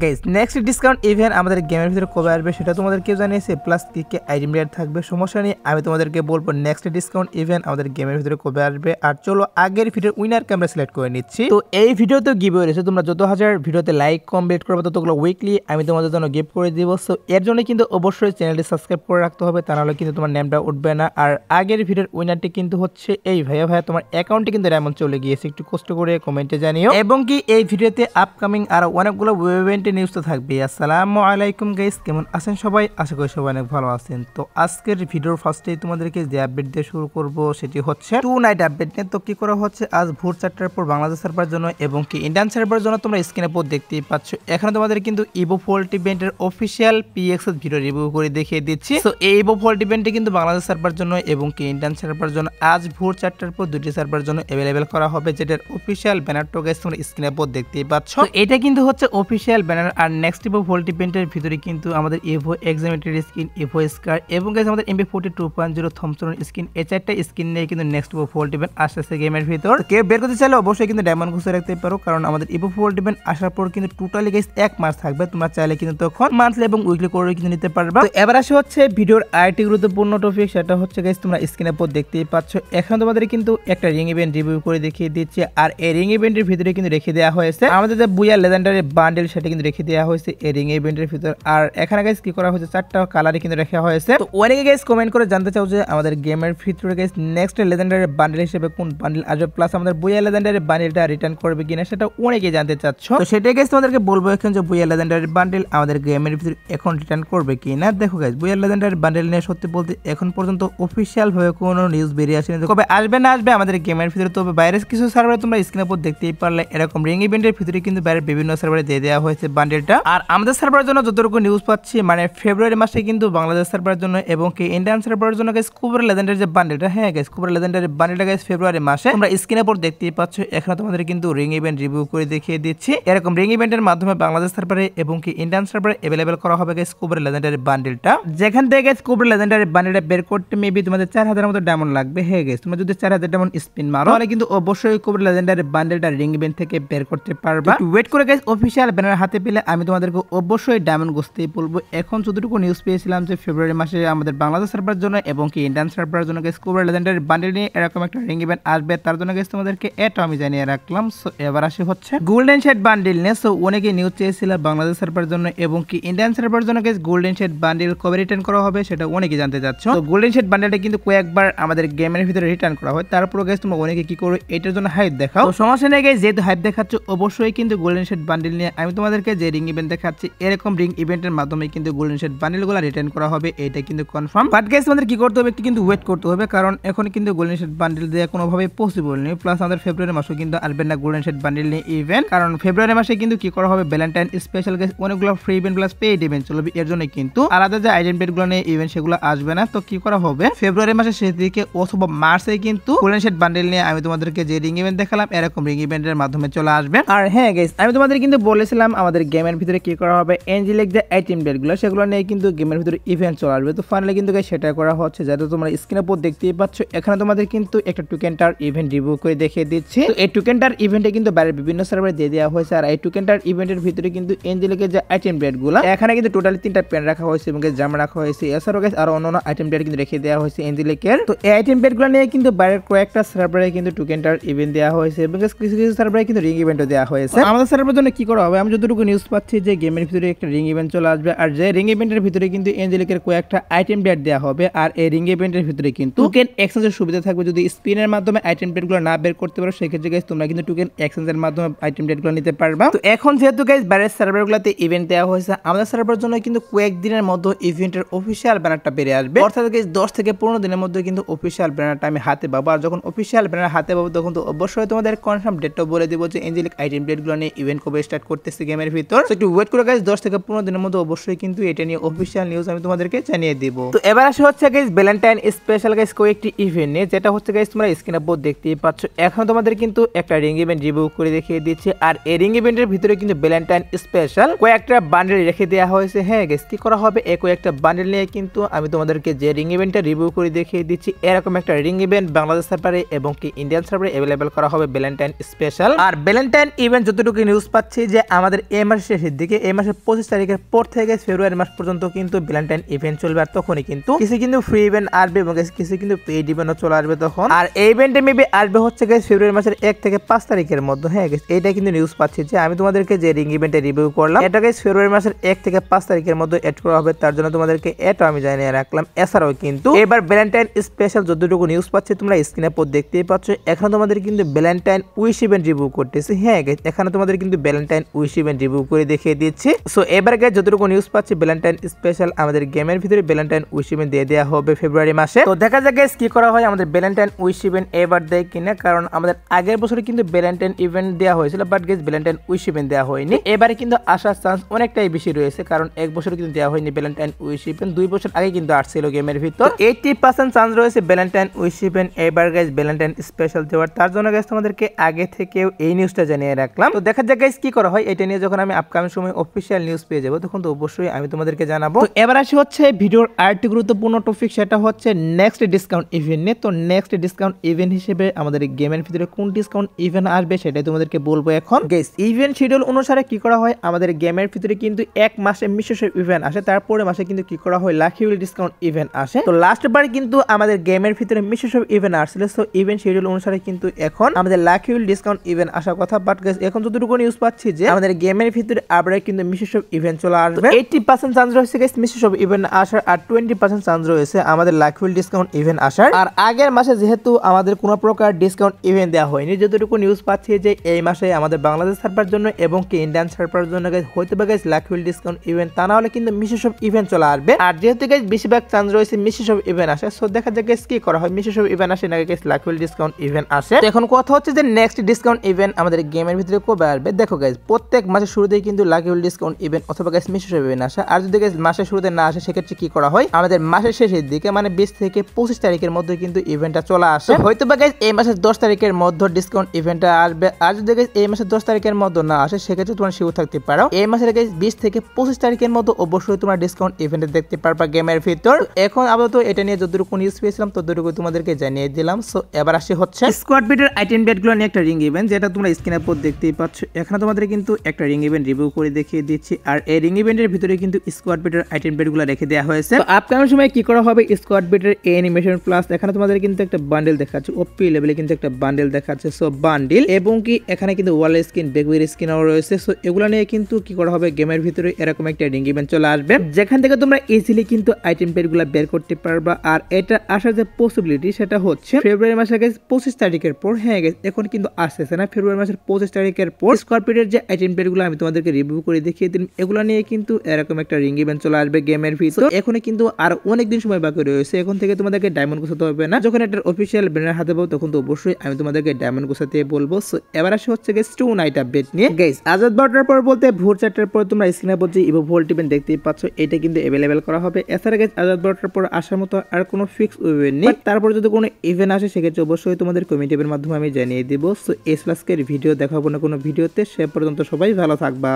Guys next discount event আমাদের গেমের ভিতরে কবে আসবে সেটা তোমাদেরকে জানিয়েছে, প্লাস কি কি আইটেম রেট থাকবে সমস্যা নেই, আমি তোমাদেরকে বলবো নেক্সট ডিসকাউন্ট ইভেন্ট আমাদের গেমের ভিতরে কবে আসবে। আর চলো আগের ভিডিওর উইনারকে আমরা সিলেক্ট করে নিচ্ছি। তো এই ভিডিওতে গিভওয়ে রয়েছে, তোমরা যত হাজার ভিডিওতে লাইক কমপ্লিট করবে ততগুলো উইকলি আমি তোমাদের জন্য গিফট করে দিব। সো এর জন্য কিন্তু অবশ্যই চ্যানেলটি সাবস্ক্রাইব করে রাখতে হবে, তা নাহলে কিন্তু তোমার নেমটা উঠবে না। আর আগের ভিডিওর উইনারটি কিন্তু হচ্ছে এই ভাইয়া তোমার অ্যাকাউন্টে কিন্তু ডায়মন্ড চলে গিয়েছে, একটু কষ্ট করে কমেন্টে জানিও। এবং কি এই ভিডিওতে আপকামিং আর অনেকগুলো ইভেন্টের নিউজ তো থাকবে। আসসালামু আলাইকুম গাইস, কেমন আছেন সবাই? আশা করি সবাই অনেক ভালো আছেন। তো আজকের ভিডিওর ফার্স্টেই তোমাদেরকে যে আপডেট দিয়ে শুরু করব সেটি হচ্ছে 2 নাইট আপডেট নিয়ে। তো কি করা হচ্ছে, আজ ভোর 4টার পর বাংলাদেশ সার্ভার জন্য এবং কি ইন্ডিয়ান সার্ভার জন্য তোমরা স্ক্রিনে পর দেখতেই পাচ্ছ। এখানে তোমাদের কিন্তু ইভো ফোল্ট ইভেন্টের অফিসিয়াল পিএক্স ভিডিও রিভিউ করে দেখিয়ে দিচ্ছি। তো এই ইভো ফোল্ট ইভেন্টে কিন্তু বাংলাদেশ সার্ভার জন্য এবং কি ইন্ডিয়ান সার্ভার জন্য আজ ভোর 4টার পর দুটি সার্ভার জন্য অ্যাভেলেবেল করা হবে, যেটার অফিসিয়াল ব্যানারটা গাইস তোমরা স্ক্রিনে পর দেখতেই পাচ্ছ। তো এটা কিন্তু হচ্ছে অফিসিয়াল ব্যানার। আর নেক্সট ইভো ভোল্ট ইভেন্টের ভিতরে কিন্তু আমাদের ইভো এক্সামিটারি স্কিন, ইভো স্কার এবং গাইস আমাদের MP40 2.0 থমসন স্কিন, এই চারটা স্কিন নিয়ে কিন্তু নেক্সট ইভো ভোল্ট ইভেন্ট আসছে গেমের ভিতর। কেউ বের করতে চাইলে অবশ্যই কিন্তু ডায়মন্ড ঘুষে রাখতে পারো, কারণ আমাদের ইভো ভোল্ট ইভেন্ট আসার পর কিন্তু টোটালি গাইস 1 মাস থাকবে। তোমরা চাইলে কিন্তু তখন মান্থলি এবং উইকলি করে কিন্তু নিতে পারবা। তো এবার আসে হচ্ছে ভিডিওর আরেকটি গুরুত্বপূর্ণ টপিক, সেটা হচ্ছে গাইস তোমরা স্ক্রিনের পর দেখতেই পাচ্ছ। এখন তোমাদের কিন্তু একটা রিং ইভেন্ট রিভিউ করে দেখিয়ে দিচ্ছি। আর এই রিং ইভেন্টের ভিতরে কিন্তু রেখে দেওয়া হয়েছে আমাদের যে বুয়া লেজেন্ডারি বান্ডেল, সেটা কিন্তু রেখে দেওয়া হয়েছে এই রিং ইভেন্টের ভিতর। আর এখানে গাইস কি করা হয়েছে, 4টা কালারে কিন্তু রাখা হয়েছে। তো অনেকে গাইস কমেন্ট করে জানতে চাও যে আমাদের গেমের ভিতরে গাইস নেক্সট লেজেন্ডারি বান্ডেল হিসেবে কোন বান্ডেল আসবে, প্লাস আমাদের বুয়া লেজেন্ডারি বান্ডেলটা রিটার্ন করবে কিনা, সেটা অনেকে জানতে চাচ্ছ। তো সেটাই গাইস তোমাদেরকে বলবো এখন যে বুয়া লেজেন্ডারি বান্ডেল আমাদের গেমের ভিতরে এখন রিটার্ন করবে কিনা। দেখো গাইস বুয়া লেজেন্ডারি বান্ডেল নিয়ে সত্যি বলতে এখন পর্যন্ত অফিসিয়াল ভাবে কোনো নিউজ বেরিয়ে আসেনি কবে আসবে না আসবে আমাদের গেমের ভিতরে। তবে বাইরের কিছু সার্ভারে তোমরা স্ক্রিনের উপর দেখতেই পারলে এরকম রিং ইভেন্টের ভিতরে কিন্তু বাইরের বিভিন্ন সার্ভারে দিয়ে দেওয়া হয়েছে বান্ডেলটা। আর আমাদের সার্ভারের জন্য যতটুকু নিউজ পাচ্ছি মানে ফেব্রুয়ারি মাসে কিন্তু বাংলাদেশ সার্ভারের জন্য এবং কি ইন্ডিয়ান সার্ভারের জন্য গাইস কুবরা লেজেন্ডারি যে বান্ডেলটা, হ্যাঁ গাইস কুবরা লেজেন্ডারি বান্ডেলটা গাইস ফেব্রুয়ারি মাসে তোমরা স্ক্রিনের উপর দেখতেই পাচ্ছ। এখানে তোমাদের কিন্তু রিং ইভেন্ট রিভিউ করে দেখিয়ে দিচ্ছি। এরকম রিং ইভেন্টের মাধ্যমে বাংলাদেশ সার্ভারে এবং কি ইন্ডিয়ান সার্ভারে अवेलेबल করা হবে গাইস কুবরা লেজেন্ডারি বান্ডেলটা। যেখান থেকে গাইস কুবরা লেজেন্ডারি বান্ডেলটা বের করতে মেবি তোমাদের 4000 এর মতো ডায়মন্ড লাগবে। হ্যাঁ গাইস তোমরা যদি 4000 ডায়মন্ড স্পিন মারো তাহলে কিন্তু অবশ্যই কুবরা লেজেন্ডারি বান্ডেলটা রিং ইভেন্ট থেকে বের করতে পারবা। একটু ওয়েট করে গাইস অফিশিয়াল ব্যানার হাতে পেলে আমি তোমাদেরকে অবশ্যই ডায়মন্ড গুছতেই বলবো। এখন যতটুকু নিউজ পেয়েছিলাম যে ফেব্রুয়ারি মাসে আমাদের বাংলাদেশ সার্ভারের জন্য এবং কি ইন্ডিয়ান সার্ভারের জন্য গাইস কুবরা লেজেন্ডারি বান্ডেল নিয়ে এরকম একটা রিং ইভেন্ট আসবে, তার জন্য গাইস তোমাদেরকে এটা আমি জানিয়ে রাখলাম। সো এবার আসে হচ্ছে গোল্ডেন শেড বান্ডেল নিয়ে। সো অনেকে নিউজ চেয়েছিল বাংলাদেশ সার্ভারের জন্য এবং কি ইন্ডিয়ান সার্ভারের জন্য গাইস গোল্ডেন শেড বান্ডেল কবে রিটার্ন করা হবে সেটা অনেকে জানতে চাচ্ছ। তো গোল্ডেন শেড বান্ডেলটা কিন্তু কয়েকবার আমাদের গেমের ভিতরে রিটার্ন করা হয়, তারপর গাইস তোমরা অনেকে কি করো এটার জন্য হাইপ দেখাও। তো সমস্যা নেই গাইস, যেহেতু হাইপ দেখাচ্ছ অবশ্যই কিন্তু গোল্ডেন শেড বান্ডেল নিয়ে আমি তোমাদেরকে যে রিং ইভেন্ট দেখাচ্ছি এরকম রিং ইভেন্টের মাধ্যমে কিন্তু গোল্ডেন শেড বান্ডেলগুলো রিটার্ন করা হবে, এটা কিন্তু কনফার্ম। বাট গাইস আমাদের কি করতে হবে, একটু কিন্তু ওয়েট করতে হবে, কারণ এখন কিন্তু গোল্ডেন শেড বান্ডেল দেওয়া কোনোভাবে পসিবল নেই। প্লাস আমাদের ফেব্রুয়ারি মাসে কিন্তু আসবে না গোল্ডেন শেড বান্ডেল নিয়ে ইভেন্ট, কারণ ফেব্রুয়ারি মাসে কিন্তু কি করা হবে ভ্যালেন্টাইন স্পেশাল গাইস অনেকগুলো free event plus paid event চলবে, এর জন্য কিন্তু আলাদা যে আইটেম পেডগুলো নিয়ে ইভেন্ট সেগুলো আসবে না। তো কি করা হবে ফেব্রুয়ারি মাসের শেষ দিকে অথবা মার্চে কিন্তু গোল্ডেন শেড বান্ডেল নিয়ে আমি তোমাদেরকে যে রিং ইভেন্ট দেখালাম এরকম রিং ইভেন্টের মাধ্যমে চলে আসবে। আর হ্যাঁ গাইস আমি তোমাদের কিন্তু বলেছিলাম আমাদের গেমের ভিতরে কি করা হবে এঞ্জেলিক যে আইটেম পেডগুলো সেগুলো নিয়ে কিন্তু গেমের ভিতরে ইভেন্ট চলে আসবে। তো ফাইনালি কিন্তু গাইস সেটা করা হচ্ছে, যেটা তোমরা স্ক্রিনের উপর দেখতেই পাচ্ছ। এখানে তোমাদের কিন্তু একটা টোকেনটার ইভেন্ট রিভিউ করে দেখিয়ে দিচ্ছি। তো এই টোকেনটার ইভেন্টে কিন্তু বাইরের বিভিন্ন সার্ভারে দিয়ে দেওয়া হয়েছে। আর এই টোকেনটার ইভেন্টের ভিতরে কিন্তু এঞ্জেলিকের যে আইটেম পেডগুলো এখানে কিন্তু টোটালি 3টা পেন রাখা হয়েছে এবং জামা রাখা হয়েছে। এছাড়াও গাইস আরো অন্যান্য আইটেম পেড কিন্তু রেখে দেওয়া হয়েছে এঞ্জেলিকের। তো এই আইটেম পেডগুলো নিয়ে কিন্তু বাইরের কয়েকটা সার্ভারে কিন্তু টোকেনটার ইভেন্ট দেওয়া হয়েছে এবং কিছু কিছু সার্ভারে কিন্তু রিং ইভেন্টও দেওয়া হয়েছে। আমাদের সার্ভারের জন্য কি করা হবে, আমি যতটুকু নিউজ পাচ্ছি যে গেমের ভিতরে একটা রিং ইভেন্ট চলে আসবে। আর যে রিং ইভেন্টের ভিতরে কিন্তু এঞ্জেলিকের কয়েকটা আইটেম পেড দেওয়া হবে। আর এই রিং ইভেন্টের ভিতরে কিন্তু টোকেন এক্সচেঞ্জের সুবিধা থাকবে। যদি স্পিনের মাধ্যমে আইটেম পেডগুলো না বের করতে পারো সেক্ষেত্রে গাইস তোমরা কিন্তু টোকেন এক্সচেঞ্জের মাধ্যমে আইটেম পেডগুলো নিতে পারবা। তো এখন যেহেতু গাইস বাইরের সার্ভারগুলোতে ইভেন্ট দেওয়া হয়েছে, আমাদের সার্ভারের জন্য কিন্তু কয়েকদিনের মধ্যে ইভেন্টের অফিসিয়াল ব্যানারটা বেরিয়ে আসবে। অর্থাৎ গাইস 10 থেকে 15 দিনের মধ্যে কিন্তু অফিসিয়াল ব্যানারটা আমি হাতে পাবো। আর যখন অফিসিয়াল ব্যানার হাতে পাবো তখন তো অবশ্যই তোমাদের কনফার্ম ডেটটা বলে দিব যে এঞ্জেলিক আইটেম পেডগুলো নিয়ে ইভেন্ট কবে স্টার্ট করতেছে গেমের ভিতর। তো একটু ওয়েট করে গাইস 10 থেকে 15 দিনের মধ্যে অবশ্যই কিন্তু এটা নিয়ে অফিসিয়াল নিউজ আমি তোমাদেরকে জানিয়ে দিব। তো এবার আসে হচ্ছে গাইস ভ্যালেন্টাইন স্পেশাল গাইস কয়েকটি ইভেন্ট নিয়ে, যেটা হচ্ছে গাইস তোমরা স্ক্রিনে উপর দেখতেই পাচ্ছ। এখন তোমাদের কিন্তু একটা রিং ইভেন্ট রিভিউ করে দেখিয়ে দিচ্ছি। আর এই রিং ইভেন্টের ভিতরে কিন্তু ভ্যালেন্টাইন স্পেশাল কয়েকটা বান্ডেল রেখে দেওয়া হয়েছে। হ্যাঁ গাইস কি করা হবে এই কয়েকটা বান্ডেল নিয়ে কিন্তু আমি তোমাদেরকে যে রিং ইভেন্টটা রিভিউ করে দেখিয়ে দিচ্ছি এরকম একটা রিং ইভেন্ট বাংলাদেশ সার্ভারে এবং কি ইন্ডিয়ান সার্ভারে अवेलेबल করা হবে ভ্যালেন্টাইন স্পেশাল। আর ভ্যালেন্টাইন ইভেন্ট যতটুকু নিউজ পাচ্ছি যে আমাদের এই মাসের শেষের দিকে এই মাসের 25 তারিখের পর থেকে ফেব্রুয়ারি মাস পর্যন্ত কিন্তু ভ্যালেন্টাইন ইভেন্ট চলবে। আর তখনই কিন্তু কিছু কিন্তু ফ্রি ইভেন্ট আসবে এবং কিছু কিন্তু পেইড ইভেন্টও চলে আসবে তখন। আর এই ইভেন্টে মেবি আসবে হচ্ছে গাইস ফেব্রুয়ারি মাসের 1 থেকে 5 তারিখের মধ্যে। হ্যাঁ গাইস, এইটা কিন্তু নিউজ পাচ্ছি যে আমি তোমাদেরকে যে রিং ইভেন্টে রিভিউ করলাম এটা গাইস ফেব্রুয়ারি মাসের 1 থেকে 5 তারিখের মধ্যে এড করা হবে। তার জন্য তোমাদেরকে এটা আমি জানিয়ে রাখলাম। এছাড়াও কিন্তু এবার ভ্যালেন্টাইন স্পেশাল যতটুকু নিউজ পাচ্ছি তোমরা স্ক্রিনে পর দেখতেই পাচ্ছ, এখানে তোমাদের কিন্তু ভ্যালেন্টাইন উইশ ইভেন্ট রিভিউ করতেছি। হ্যাঁ গাইস, এখানে তোমাদের কিন্তু ভ্যালেন্টাইন উইশ ইভেন্ট রিভিউ করে দেখিয়ে দিচ্ছি। সো এবার গাইস যতটুকু নিউজ পাচ্ছি ভ্যালেন্টাইন স্পেশাল আমাদের গেমের ভিতরে ভ্যালেন্টাইন উইশ ইভেন্ট দিয়ে দেওয়া হবে ফেব্রুয়ারি মাসে। তো দেখা যাক গাইস কি করা হয়, আমাদের ভ্যালেন্টাইন উইশ ইভেন্ট এবার দেয় কিনা, কারণ আমাদের আগের বছরে কিন্তু ভ্যালেন্টাইন ইভেন্ট দেওয়া হয়েছিল but guys Valentine wish event দেওয়া হয়নি। এবারে কিন্তু আসার চান্স অনেকটাই বেশি রয়েছে, কারণ এক বছর কিন্তু দেওয়া হয়নি ভ্যালেন্টাইন উইশ ইভেন্ট, 2 বছর আগে কিন্তু আসছিল গেমের ভিতর। 80% চান্স রয়েছে ভ্যালেন্টাইন উইশ ইভেন্ট এবার গাইস ভ্যালেন্টাইন স্পেশাল দেওয়ার। তার জন্য গাইস তোমাদেরকে আগে থেকেও এই নিউজটা জানিয়ে রাখলাম। তো দেখা যাক গাইস কি করা হয়, এটা নিয়ে যখন আমি আপকামিং সময় অফিসিয়াল নিউজ পেয়ে যাবো তখন তো অবশ্যই আমি তোমাদেরকে জানাবো। তো এবার আসি হচ্ছে ভিডিওর আরেকটি গুরুত্বপূর্ণ টপিক, সেটা হচ্ছে নেক্সট ডিসকাউন্ট ইভেন্ট নিয়ে। তো নেক্সট ডিসকাউন্ট ইভেন্ট হিসেবে আমাদের গেমের ভিতরে কোন ডিসকাউন্ট ইভেন্ট আসবে সেটাই তোমাদেরকে বলবো এখন। গাইস ইভেন্ট শিডিউল অনুসারে কি করা হয়, আমাদের গেমের ভিতরে কিন্তু এক মাসে মিশোসের ইভেন্ট আসে, তারপরে মাসে কিন্তু কি করা হয় লাকি উইল ডিসকাউন্ট ইভেন্ট আসে। তো লাস্ট বার কিন্তু আমাদের গেমের ভিতরে মিশোসের ইভেন্ট আসছিল। সো ইভেন্ট শিডিউল অনুসারে কিন্তু এখন আমাদের লাকি উইল ডিসকাউন্ট ইভেন্ট আসার কথা। বাট গাইস এখন যতটুকু নিউজ পাচ্ছি যে আমাদের গেমের ভিতরে আবার কিন্তু মিশোসের ইভেন্ট চলে আসবে। 80% চান্স রয়েছে গাইস মিশোসের ইভেন্ট আসার, আর 20% চান্স রয়েছে আমাদের লাকি উইল ডিসকাউন্ট ইভেন্ট আসার। আর আগের মাসে যেহেতু আমাদের কোনো প্রকার ডিসকাউন্ট ইভেন্ট দেওয়া হয়নি, যতটুকু নিউজ পাচ্ছি যে এই মাসে আমাদের বাংলাদেশ সার্ভার জন্য এবং কি ইন্ডিয়ান সার্ভার জন্য গাইস হয়তো বা guys lucky will discount event, তা না হলে কিন্তু মিশোসের ইভেন্ট চলে আসবে। আর যেহেতু গাইস বেশিরভাগ চান্স রয়েছে মিশোসের ইভেন্ট আসে, সো দেখা যাক গাইস কি করা হয়, মিশোসের ইভেন্ট আসে নাকি guys lucky will discount event আসে। তো এখন কথা হচ্ছে যে নেক্সট ডিসকাউন্ট ইভেন্ট আমাদের গেমের ভিতরে কবে আসবে। দেখো গাইস প্রত্যেক মাসের শুরুতেই কিন্তু লাকি উইল ডিসকাউন্ট ইভেন্ট অথবা গাইস মিশোসের ইভেন্ট আসে। আর যদি গাইস মাসের শুরুতে না আসে সেক্ষেত্রে কি করা হয়, আমাদের মাসের শেষের দিকে মানে 20 থেকে 25 তারিখের মধ্যে কিন্তু ইভেন্টটা চলে আসে। হয়তো বা গাইস এই মাসের 10 তারিখের মধ্যে ডিসকাউন্ট ইভেন্টটা আসবে। আর যদি গাইস এই মাসের 10 তারিখের মধ্যে না আসে সেক্ষেত্রে তোমরা শিওর থাকতে পারো এই মাসের গাইস 20 থেকে 25 তারিখের মধ্যে অবশ্যই তোমরা ডিসকাউন্ট ইভেন্ট দেখতে পারবা গেমের ভিতর। এখন আপাতত এটা নিয়ে যতটুকু নিউজ পেয়েছিলাম ততটুকু তোমাদেরকে জানিয়ে দিলাম। সো এবার আসি হচ্ছে স্কোয়াড বিটের আইটেম বেটগুলো নিয়ে একটা রিং ইভেন্ট, যেটা তোমরা স্ক্রিনের উপর দেখতেই পাচ্ছ। এখানে তোমাদের কিন্তু একটা রিং ইভেন্ট রিভিউ করে দেখিয়ে দিচ্ছি। আর এই রিং ইভেন্টের ভিতরে কিন্তু স্কোয়াড বিটের আইটেম বেটগুলো রেখে দেওয়া হয়েছে। তো আপকামিং সময় কি করা হবে, স্কোয়াড বিটের অ্যানিমেশন প্লাস এখানে তোমাদের কিন্তু একটা বান্ডেল দেখাচ্ছে, ওপি লেভেলে কিন্তু একটা বান্ডেল দেখাচ্ছে। সো বান্ডেল এবং কি এখানে কিন্তু ওয়াল স্কিন বেগুইর স্কিনও রয়েছে। সো এগুলো নিয়ে কিন্তু কি করা হবে, গেমের ভিতরে এরকম একটা রিং ইভেন্ট চলে আসবে যেখান থেকে তোমরা ইজিলি কিন্তু আইটেম পেডগুলো বের করতে পারবা। আর এটা আসার যে পসিবিলিটি সেটা হচ্ছে ফেব্রুয়ারি মাসের 25 তারিখের পর। হ্যাঁ গেছে এখন কিন্তু আসতেছে না, ফেব্রুয়ারি মাসের 25 তারিখের পর স্করপিওর যে আইটেম পেডগুলো আমি তোমাদেরকে রিভিউ করে দেখিয়ে দিলাম, এগুলো নিয়ে কিন্তু এরকম একটা রিং ইভেন্ট চলে আসবে গেমের ভিতর। এখন কিন্তু আর অনেক দিন সময় বাকি রয়েছে, এখন থেকে তোমাদেরকে ডায়মন্ড গোছাতে হবে না। যখন এটার অফিসিয়াল ব্যানার হাতে পাবো তখন তো অবশ্যই আমি তোমাদেরকে ডায়মন্ড গোছাতে বলবো। সো এবার আসে হচ্ছে গাইস টু নাইট আপডেট নিয়ে। গাইস আজাদ বারোটার পর বলতে ভোর 4টার পর তোমরা স্ক্রিনে বলছি ইভো ভোল্ট ইভেন্ট দেখতেই পাচ্ছ, এটা কিন্তু অ্যাভেলেবেল করা হবে। এছাড়া গাইস আজাদ বারোটার পর আসার মতো আর কোনো ফিক্স ইভেন্ট নেই। তারপর যদি কোনো ইভেন্ট আসে সেক্ষেত্রে অবশ্যই তোমাদের কমিটি এর মাধ্যমে আমি জানিয়ে দিব। সো এস প্লাসকের ভিডিও দেখাবো না কোনো ভিডিওতে, সে পর্যন্ত সবাই ভালো থাকবা।